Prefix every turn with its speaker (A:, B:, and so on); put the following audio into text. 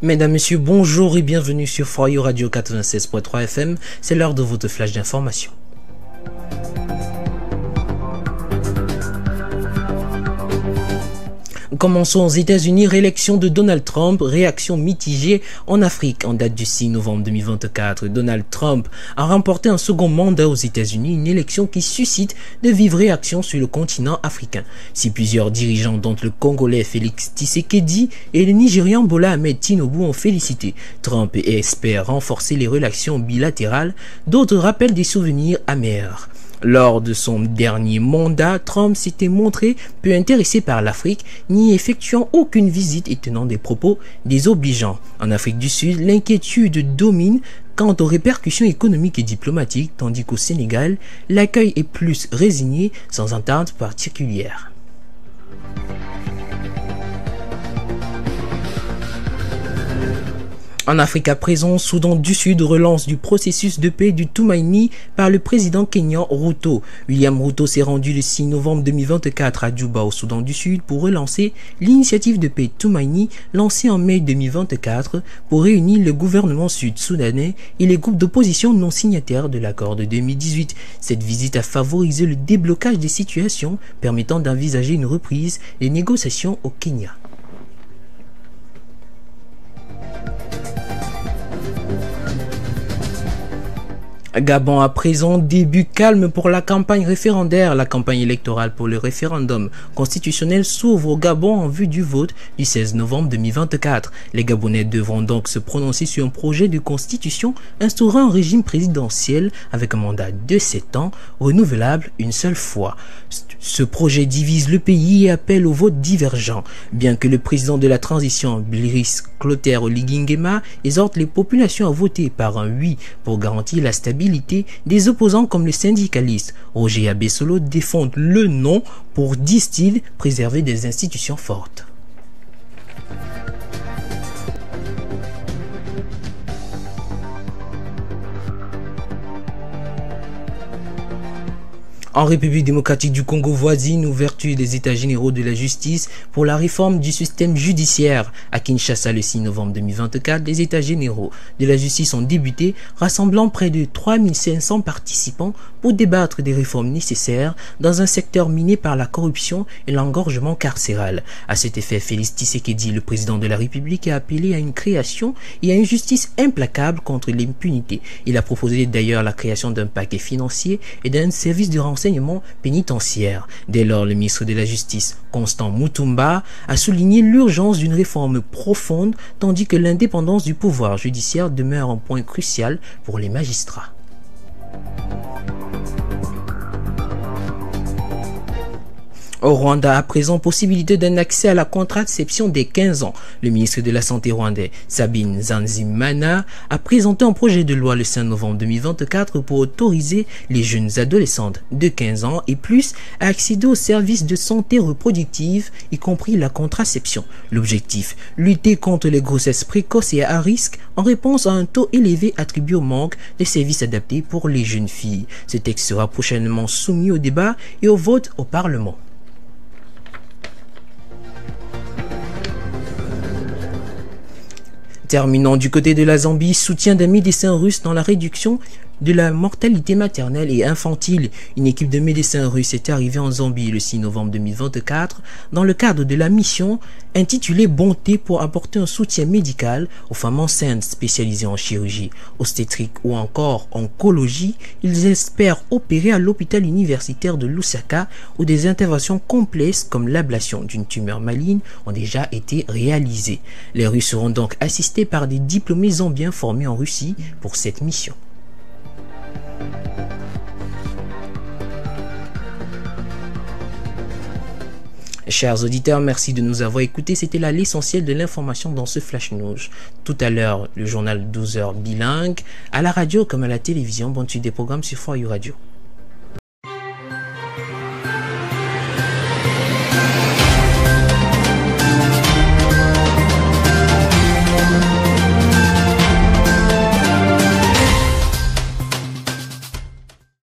A: Mesdames, Messieurs, bonjour et bienvenue sur For You Radio 96.3 FM. C'est l'heure de votre flash d'information. Commençons aux États-Unis, réélection de Donald Trump, réaction mitigée en Afrique. En date du 6 novembre 2024, Donald Trump a remporté un second mandat aux États-Unis, une élection qui suscite de vives réactions sur le continent africain. Si plusieurs dirigeants, dont le Congolais Félix Tshisekedi et le Nigérian Bola Ahmed Tinubu, ont félicité Trump et espèrent renforcer les relations bilatérales, d'autres rappellent des souvenirs amers. Lors de son dernier mandat, Trump s'était montré peu intéressé par l'Afrique, n'y effectuant aucune visite et tenant des propos désobligeants. En Afrique du Sud, l'inquiétude domine quant aux répercussions économiques et diplomatiques, tandis qu'au Sénégal, l'accueil est plus résigné, sans entente particulière. En Afrique à présent, Soudan du Sud relance du processus de paix du Tumaini par le président kényan Ruto. William Ruto s'est rendu le 6 novembre 2024 à Djouba au Soudan du Sud pour relancer l'initiative de paix Tumaini lancée en mai 2024 pour réunir le gouvernement sud-soudanais et les groupes d'opposition non signataires de l'accord de 2018. Cette visite a favorisé le déblocage des situations permettant d'envisager une reprise des négociations au Kenya. Gabon à présent, début calme pour la campagne référendaire. La campagne électorale pour le référendum constitutionnel s'ouvre au Gabon en vue du vote du 16 novembre 2024. Les Gabonais devront donc se prononcer sur un projet de constitution instaurant un régime présidentiel avec un mandat de 7 ans, renouvelable une seule fois. Ce projet divise le pays et appelle au vote divergent. Bien que le président de la transition, Brice Clotaire Oligui Nguema, exhorte les populations à voter par un oui pour garantir la stabilité, des opposants comme le syndicaliste Roger Abessolo défendent le non pour, disent-ils, préserver des institutions fortes. En République démocratique du Congo voisine, ouverture des États généraux de la justice pour la réforme du système judiciaire. À Kinshasa, le 6 novembre 2024, les États généraux de la justice ont débuté, rassemblant près de 3500 participants pour débattre des réformes nécessaires dans un secteur miné par la corruption et l'engorgement carcéral. À cet effet, Félix Tshisekedi, le président de la République, a appelé à une création et à une justice implacable contre l'impunité. Il a proposé d'ailleurs la création d'un paquet financier et d'un service de renseignement pénitentiaire. Dès lors, le ministre de la Justice, Constant Moutumba, a souligné l'urgence d'une réforme profonde, tandis que l'indépendance du pouvoir judiciaire demeure un point crucial pour les magistrats. Au Rwanda, à présent, possibilité d'un accès à la contraception dès 15 ans. Le ministre de la Santé rwandais, Sabine Nsanzimana, a présenté un projet de loi le 5 novembre 2024 pour autoriser les jeunes adolescentes de 15 ans et plus à accéder aux services de santé reproductive, y compris la contraception. L'objectif, lutter contre les grossesses précoces et à risque en réponse à un taux élevé attribué au manque de services adaptés pour les jeunes filles. Ce texte sera prochainement soumis au débat et au vote au Parlement. Terminant du côté de la Zambie, soutien d'un médecin russe dans la réduction de la mortalité maternelle et infantile. Une équipe de médecins russes est arrivée en Zambie le 6 novembre 2024 dans le cadre de la mission intitulée Bonté pour apporter un soutien médical aux femmes enceintes spécialisées en chirurgie obstétrique ou encore oncologie. Ils espèrent opérer à l'hôpital universitaire de Lusaka où des interventions complexes comme l'ablation d'une tumeur maligne ont déjà été réalisées. Les Russes seront donc assistés par des diplômés zambiens formés en Russie pour cette mission. Chers auditeurs, merci de nous avoir écoutés. C'était là l'essentiel de l'information dans ce Flash News. Tout à l'heure, le journal 12h bilingue, à la radio comme à la télévision. Bonne suite des programmes sur For You Radio.